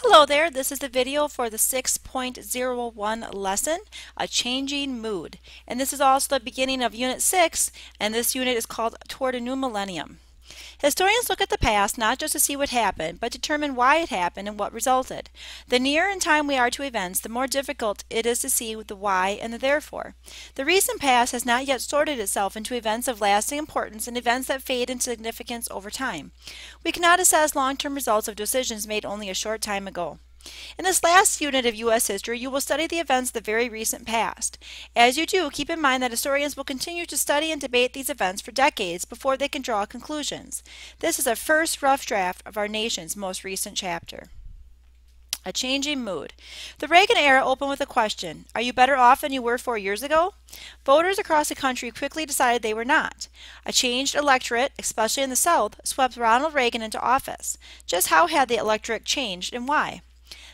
Hello there, this is the video for the 6.01 lesson, A Changing Mood. And this is also the beginning of Unit 6, and this unit is called Toward a New Millennium. Historians look at the past not just to see what happened, but determine why it happened and what resulted. The nearer in time we are to events, the more difficult it is to see the why and the therefore. The recent past has not yet sorted itself into events of lasting importance and events that fade in significance over time. We cannot assess long-term results of decisions made only a short time ago. In this last unit of U.S. history, you will study the events of the very recent past. As you do, keep in mind that historians will continue to study and debate these events for decades before they can draw conclusions. This is a first rough draft of our nation's most recent chapter. A changing mood. The Reagan era opened with a question: are you better off than you were 4 years ago? Voters across the country quickly decided they were not. A changed electorate, especially in the South, swept Ronald Reagan into office. Just how had the electorate changed and why?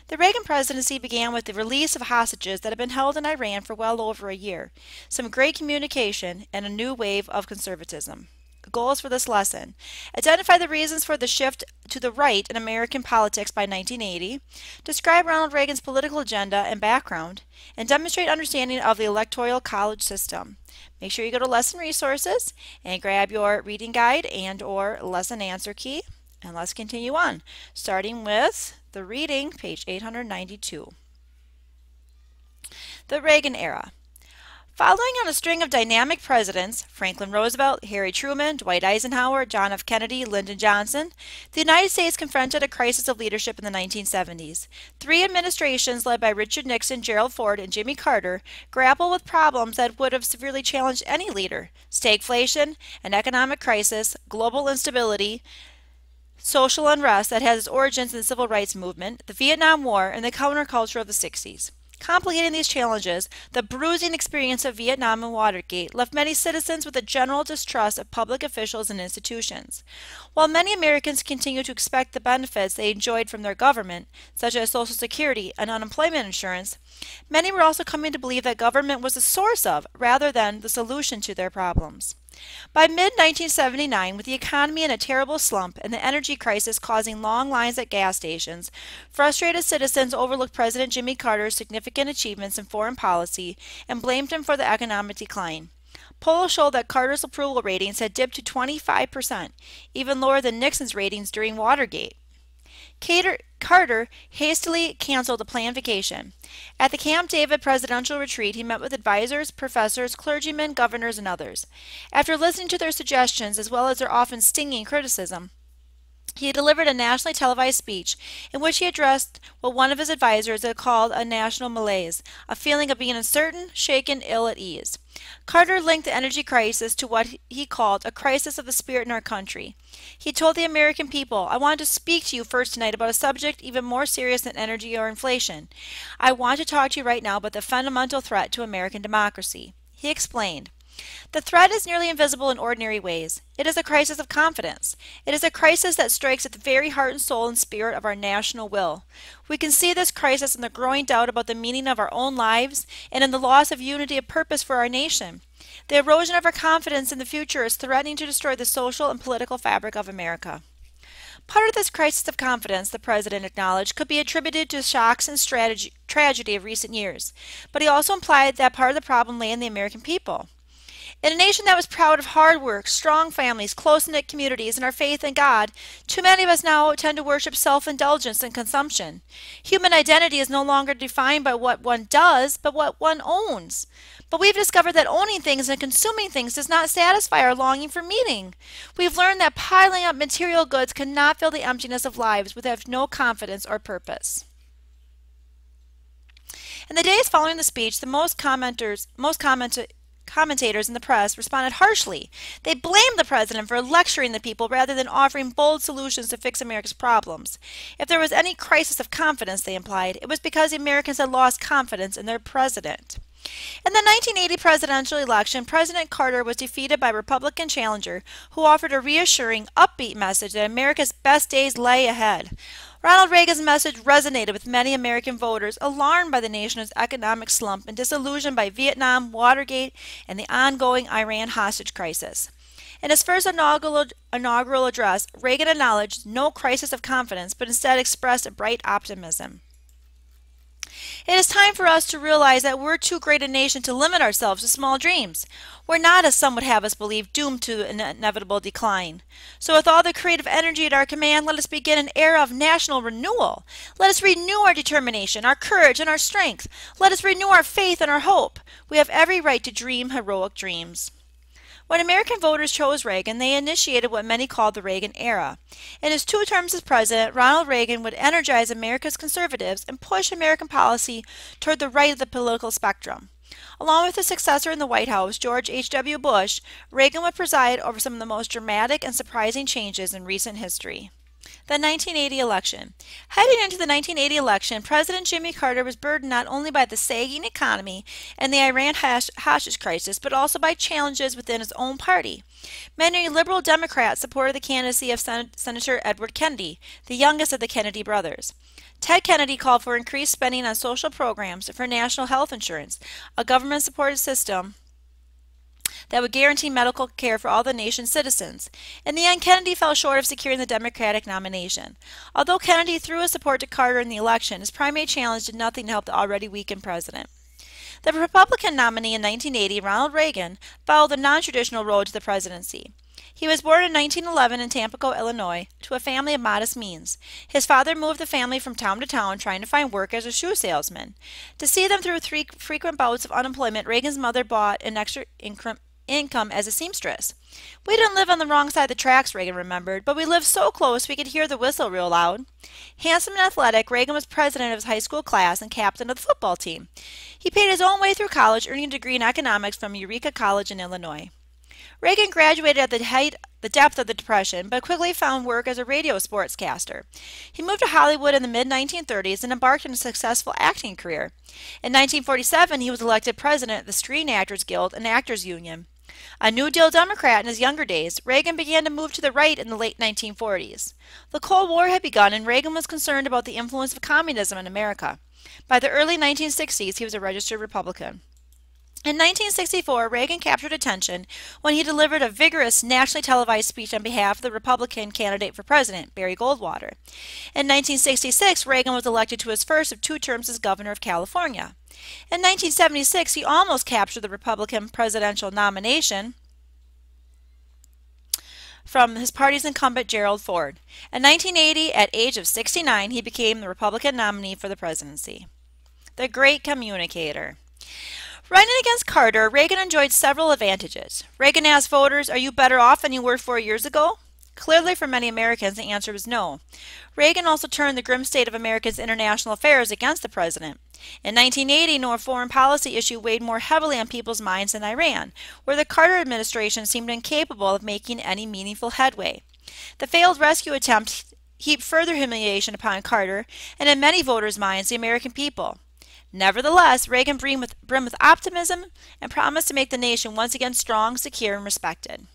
The Reagan presidency began with the release of hostages that had been held in Iran for well over a year, some great communication, and a new wave of conservatism. Goals for this lesson: identify the reasons for the shift to the right in American politics by 1980, describe Ronald Reagan's political agenda and background, and demonstrate understanding of the Electoral College system. Make sure you go to Lesson Resources and grab your reading guide and/or lesson answer key, and let's continue on, starting with the reading, page 892. The Reagan era. Following on a string of dynamic presidents, Franklin Roosevelt, Harry Truman, Dwight Eisenhower, John F. Kennedy, Lyndon Johnson, the United States confronted a crisis of leadership in the 1970s. Three administrations led by Richard Nixon, Gerald Ford, and Jimmy Carter grappled with problems that would have severely challenged any leader: stagflation, an economic crisis, global instability, social unrest that has its origins in the civil rights movement, the Vietnam War, and the counterculture of the 60s. Complicating these challenges, the bruising experience of Vietnam and Watergate left many citizens with a general distrust of public officials and institutions. While many Americans continue to expect the benefits they enjoyed from their government, such as Social Security and unemployment insurance, many were also coming to believe that government was the source of, rather than the solution to, their problems. By mid-1979, with the economy in a terrible slump and the energy crisis causing long lines at gas stations, frustrated citizens overlooked President Jimmy Carter's significant achievements in foreign policy and blamed him for the economic decline. Polls showed that Carter's approval ratings had dipped to 25%, even lower than Nixon's ratings during Watergate. Carter hastily canceled a planned vacation. At the Camp David presidential retreat, he met with advisors, professors, clergymen, governors, and others. After listening to their suggestions, as well as their often stinging criticism, he delivered a nationally televised speech in which he addressed what one of his advisors had called a national malaise, a feeling of being uncertain, shaken, ill at ease. Carter linked the energy crisis to what he called a crisis of the spirit in our country. He told the American people, "I want to speak to you first tonight about a subject even more serious than energy or inflation. I want to talk to you right now about the fundamental threat to American democracy." He explained, "The threat is nearly invisible in ordinary ways. It is a crisis of confidence. It is a crisis that strikes at the very heart and soul and spirit of our national will. We can see this crisis in the growing doubt about the meaning of our own lives and in the loss of unity of purpose for our nation. The erosion of our confidence in the future is threatening to destroy the social and political fabric of America." Part of this crisis of confidence, the President acknowledged, could be attributed to shocks and tragedy of recent years, but he also implied that part of the problem lay in the American people. In a nation that was proud of hard work, strong families, close-knit communities, and our faith in God, too many of us now tend to worship self-indulgence and consumption. Human identity is no longer defined by what one does, but what one owns. But we've discovered that owning things and consuming things does not satisfy our longing for meaning. We've learned that piling up material goods cannot fill the emptiness of lives which have no confidence or purpose. In the days following the speech, commentators in the press responded harshly. They blamed the president for lecturing the people rather than offering bold solutions to fix America's problems. If there was any crisis of confidence, they implied, it was because the Americans had lost confidence in their president. In the 1980 presidential election, President Carter was defeated by a Republican challenger who offered a reassuring, upbeat message that America's best days lay ahead. Ronald Reagan's message resonated with many American voters alarmed by the nation's economic slump and disillusioned by Vietnam, Watergate, and the ongoing Iran hostage crisis. In his first inaugural address, Reagan acknowledged no crisis of confidence, but instead expressed a bright optimism. It is time for us to realize that we're too great a nation to limit ourselves to small dreams. We're not, as some would have us believe, doomed to an inevitable decline. So with all the creative energy at our command, let us begin an era of national renewal. Let us renew our determination, our courage, and our strength. Let us renew our faith and our hope. We have every right to dream heroic dreams. When American voters chose Reagan, they initiated what many called the Reagan era. In his 2 terms as president, Ronald Reagan would energize America's conservatives and push American policy toward the right of the political spectrum. Along with his successor in the White House, George H.W. Bush, Reagan would preside over some of the most dramatic and surprising changes in recent history. The 1980 election. Heading into the 1980 election, President Jimmy Carter was burdened not only by the sagging economy and the Iran hostage crisis, but also by challenges within his own party. Many liberal Democrats supported the candidacy of Senator Edward Kennedy, the youngest of the Kennedy brothers. Ted Kennedy called for increased spending on social programs, for national health insurance, a government-supported system that would guarantee medical care for all the nation's citizens. In the end, Kennedy fell short of securing the Democratic nomination. Although Kennedy threw his support to Carter in the election, his primary challenge did nothing to help the already weakened president. The Republican nominee in 1980, Ronald Reagan, followed the non-traditional road to the presidency. He was born in 1911 in Tampico, Illinois, to a family of modest means. His father moved the family from town to town trying to find work as a shoe salesman. To see them through 3 frequent bouts of unemployment, Reagan's mother bought an extra income as a seamstress. We didn't live on the wrong side of the tracks, Reagan remembered, but we lived so close we could hear the whistle real loud. Handsome and athletic, Reagan was president of his high school class and captain of the football team. He paid his own way through college, earning a degree in economics from Eureka College in Illinois. Reagan graduated at the depth of the Depression, but quickly found work as a radio sportscaster. He moved to Hollywood in the mid-1930s and embarked on a successful acting career. In 1947, he was elected president of the Screen Actors Guild and Actors Union. A New Deal Democrat in his younger days, Reagan began to move to the right in the late 1940s. The Cold War had begun, and Reagan was concerned about the influence of communism in America. By the early 1960s, he was a registered Republican. In 1964, Reagan captured attention when he delivered a vigorous, nationally televised speech on behalf of the Republican candidate for president, Barry Goldwater. In 1966, Reagan was elected to his first of 2 terms as governor of California. In 1976, he almost captured the Republican presidential nomination from his party's incumbent Gerald Ford. In 1980, at age of 69, he became the Republican nominee for the presidency. The great communicator. Running against Carter, Reagan enjoyed several advantages. Reagan asked voters, "Are you better off than you were 4 years ago?" Clearly, for many Americans, the answer was no. Reagan also turned the grim state of America's international affairs against the president. In 1980, no foreign policy issue weighed more heavily on people's minds than Iran, where the Carter administration seemed incapable of making any meaningful headway. The failed rescue attempt heaped further humiliation upon Carter and, in many voters' minds, the American people. Nevertheless, Reagan brimmed with optimism and promised to make the nation once again strong, secure, and respected.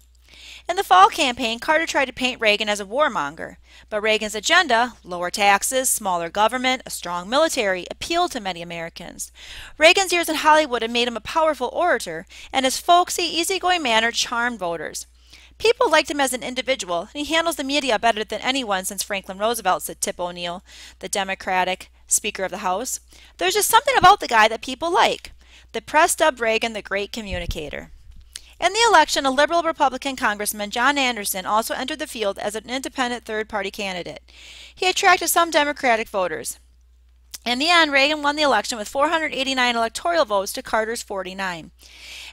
In the fall campaign, Carter tried to paint Reagan as a warmonger, but Reagan's agenda, lower taxes, smaller government, a strong military, appealed to many Americans. Reagan's years in Hollywood had made him a powerful orator, and his folksy, easygoing manner charmed voters. People liked him as an individual, and he handles the media better than anyone since Franklin Roosevelt, said Tip O'Neill, the Democratic Speaker of the House. There's just something about the guy that people like. The press dubbed Reagan the great communicator. In the election, a liberal Republican Congressman, John Anderson, also entered the field as an independent third-party candidate. He attracted some Democratic voters. In the end, Reagan won the election with 489 electoral votes to Carter's 49.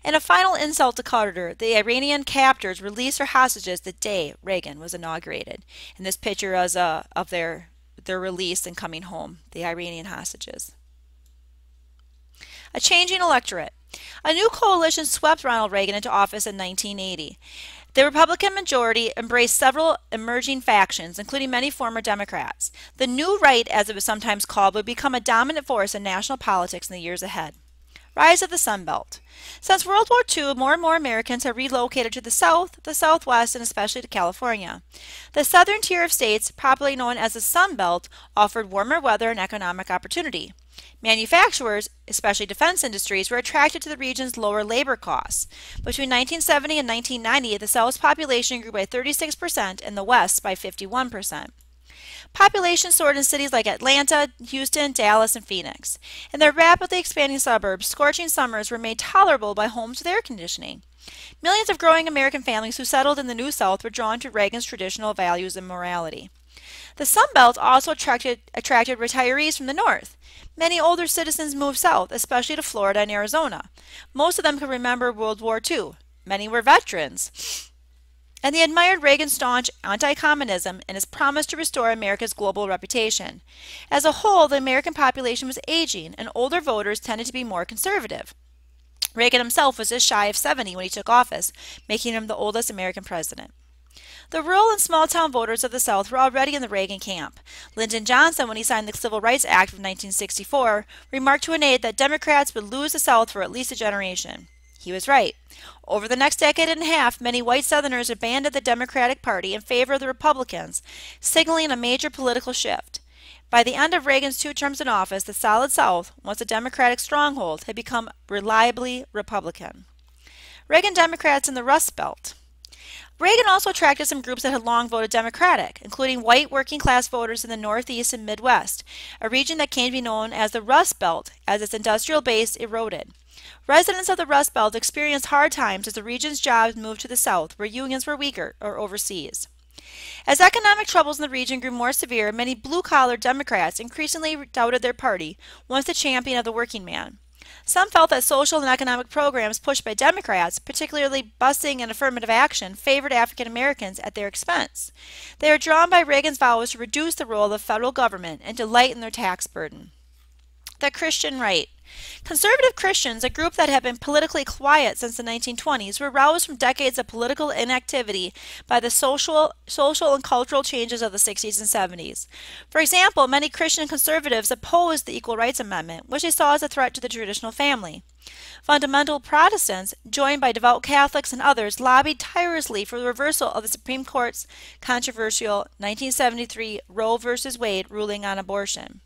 In a final insult to Carter, the Iranian captors released their hostages the day Reagan was inaugurated. And this picture is of their release and coming home, the Iranian hostages. A changing electorate. A new coalition swept Ronald Reagan into office in 1980. The Republican majority embraced several emerging factions, including many former Democrats. The New Right, as it was sometimes called, would become a dominant force in national politics in the years ahead. Rise of the Sun Belt. Since World War II, more and more Americans have relocated to the South, the Southwest, and especially to California. The southern tier of states, popularly known as the Sun Belt, offered warmer weather and economic opportunity. Manufacturers, especially defense industries, were attracted to the region's lower labor costs. Between 1970 and 1990, the South's population grew by 36% and the West's by 51%. Population soared in cities like Atlanta, Houston, Dallas, and Phoenix. In their rapidly expanding suburbs, scorching summers were made tolerable by homes with air conditioning. Millions of growing American families who settled in the New South were drawn to Reagan's traditional values and morality. The Sun Belt also attracted retirees from the North. Many older citizens moved south, especially to Florida and Arizona. Most of them could remember World War II. Many were veterans. And they admired Reagan's staunch anti-communism and his promise to restore America's global reputation. As a whole, the American population was aging, and older voters tended to be more conservative. Reagan himself was just shy of 70 when he took office, making him the oldest American president. The rural and small-town voters of the South were already in the Reagan camp. Lyndon Johnson, when he signed the Civil Rights Act of 1964, remarked to an aide that Democrats would lose the South for at least a generation. He was right. Over the next decade and a half, many white Southerners abandoned the Democratic Party in favor of the Republicans, signaling a major political shift. By the end of Reagan's 2 terms in office, the Solid South, once a Democratic stronghold, had become reliably Republican. Reagan Democrats in the Rust Belt. Reagan also attracted some groups that had long voted Democratic, including white working-class voters in the Northeast and Midwest, a region that came to be known as the Rust Belt as its industrial base eroded. Residents of the Rust Belt experienced hard times as the region's jobs moved to the South, where unions were weaker, or overseas. As economic troubles in the region grew more severe, many blue-collar Democrats increasingly doubted their party, once the champion of the working man. Some felt that social and economic programs pushed by Democrats, particularly busing and affirmative action, favored African Americans at their expense. They were drawn by Reagan's vows to reduce the role of the federal government and to lighten their tax burden. The Christian right. Conservative Christians, a group that had been politically quiet since the 1920s, were roused from decades of political inactivity by the social and cultural changes of the 60s and 70s. For example, many Christian conservatives opposed the Equal Rights Amendment, which they saw as a threat to the traditional family. Fundamental Protestants, joined by devout Catholics and others, lobbied tirelessly for the reversal of the Supreme Court's controversial 1973 Roe v. Wade ruling on abortion.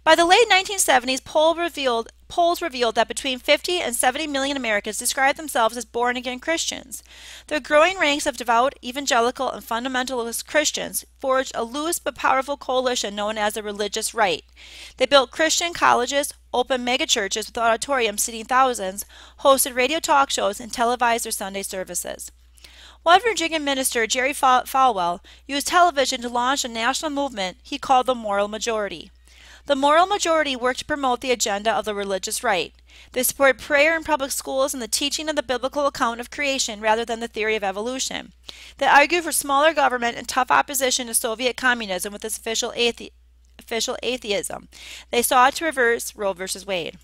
By the late 1970s, polls revealed that between 50 and 70 million Americans described themselves as born-again Christians. The growing ranks of devout, evangelical, and fundamentalist Christians forged a loose but powerful coalition known as the Religious Right. They built Christian colleges, opened megachurches with auditoriums seating thousands, hosted radio talk shows, and televised their Sunday services. One Virginia minister, Jerry Falwell, used television to launch a national movement he called the Moral Majority. The Moral Majority worked to promote the agenda of the religious right. They supported prayer in public schools and the teaching of the biblical account of creation rather than the theory of evolution. They argued for smaller government and tough opposition to Soviet communism with its official atheism. They sought to reverse Roe v. Wade.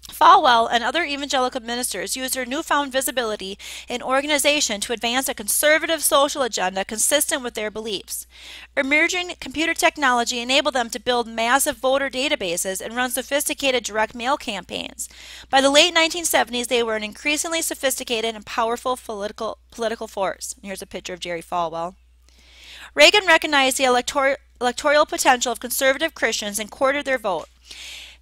Falwell and other evangelical ministers used their newfound visibility and organization to advance a conservative social agenda consistent with their beliefs. Emerging computer technology enabled them to build massive voter databases and run sophisticated direct mail campaigns. By the late 1970s, they were an increasingly sophisticated and powerful political force. Here's a picture of Jerry Falwell. Reagan recognized the electoral potential of conservative Christians and courted their vote.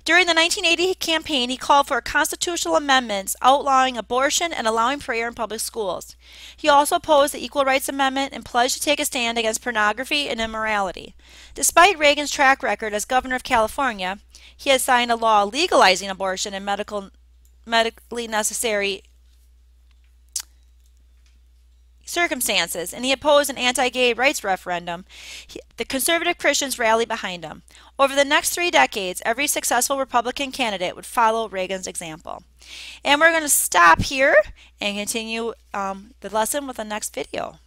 During the 1980 campaign, he called for constitutional amendments outlawing abortion and allowing prayer in public schools. He also opposed the Equal Rights Amendment and pledged to take a stand against pornography and immorality. Despite Reagan's track record as governor of California, he had signed a law legalizing abortion in medically necessary circumstances, and he opposed an anti-gay rights referendum. The conservative Christians rallied behind him. Over the next 3 decades, every successful Republican candidate would follow Reagan's example. And we're going to stop here and continue the lesson with the next video.